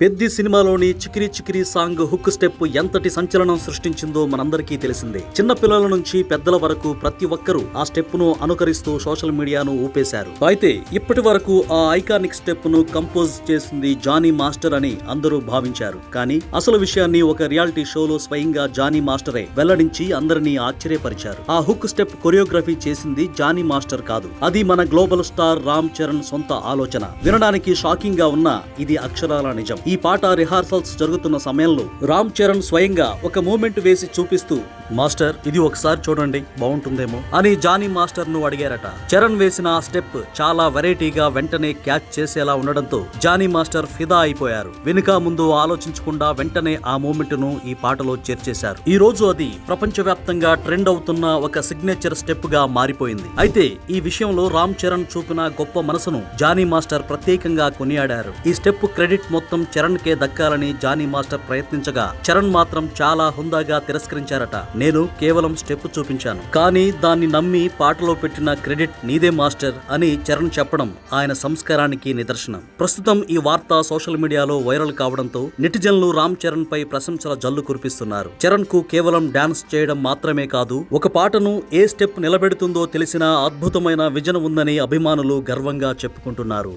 పెద్ది సినిమాలోని Chikiri Chikiri song hook step ఎంతటి సంచలనం సృష్టించిందో మనందరికీ తెలిసిందే. చిన్న పిల్లల నుంచి పెద్దల వరకు ప్రతి ఒక్కరూ ఆ స్టెప్ ను అనుకరిస్తూ సోషల్ మీడియాను ఊపేశారు. అయితే ఇప్పటి వరకు ఆ ఐకానిక్ స్టెప్ ను కంపోజ్ చేసింది జానీ మాస్టర్ అని అందరూ భావించారు. కానీ అసలు విషయాన్ని ఒక రియాలిటీ షోలో స్వయంగా జానీ మాస్టరే వెల్లడించి అందరినీ ఆశ్చర్యపరిచారు. ఆ హుక్ స్టెప్ కొరియోగ్రఫీ చేసింది జానీ మాస్టర్ కాదు, అది మన గ్లోబల్ స్టార్ రామ్ చరణ్ సొంత ఆలోచన. వినడానికి షాకింగ్ గా ఉన్నా ఇది అక్షరాల నిజం. ఈ పాట రిహార్సల్స్ జరుగుతున్న సమయంలో రామ్ చరణ్ స్వయంగా ఒక మూమెంట్ వేసి చూపిస్తూ, మాస్టర్ ఇది ఒకసారి చూడండి బాగుంటుందేమో అని జానీ మాస్టర్ ను అడిగారట. చరణ్ వేసిన ఆ స్టెప్ చాలా వెరైటీగా వెంటనే క్యాచ్ చేసేలా ఉండడంతో జానీ మాస్టర్ ఫిదా అయిపోయారు. వెనుక ముందు ఆలోచించకుండా వెంటనే ఆ మూమెంట్ ను ఈ పాటలో చేర్చేశారు. ఈ రోజు అది ప్రపంచవ్యాప్తంగా ట్రెండ్ అవుతున్న ఒక సిగ్నేచర్ స్టెప్ గా మారిపోయింది. అయితే ఈ విషయంలో రామ్ చరణ్ చూపిన గొప్ప మనసును జానీ మాస్టర్ ప్రత్యేకంగా కొనియాడారు. ఈ స్టెప్ క్రెడిట్ మొత్తం చరణ్ కే దక్కాలని జానీ మాస్టర్ ప్రయత్నించగా చరణ్ మాత్రం చాలా హుందాగా తిరస్కరించారట. నేను కేవలం స్టెప్ చూపించాను, కానీ దాన్ని నమ్మి పాటలో పెట్టిన క్రెడిట్ నీదే మాస్టర్ అని చరణ్ చెప్పడం ఆయన సంస్కారానికి నిదర్శనం. ప్రస్తుతం ఈ వార్త సోషల్ మీడియాలో వైరల్ కావడంతో నెటిజన్లు రామ్ చరణ్ పై ప్రశంసల జల్లు కురిపిస్తున్నారు. చరణ్ కు కేవలం డాన్స్ చేయడం మాత్రమే కాదు, ఒక పాటను ఏ స్టెప్ నిలబెడుతుందో తెలిసిన అద్భుతమైన విజన్ ఉందని అభిమానులు గర్వంగా చెప్పుకుంటున్నారు.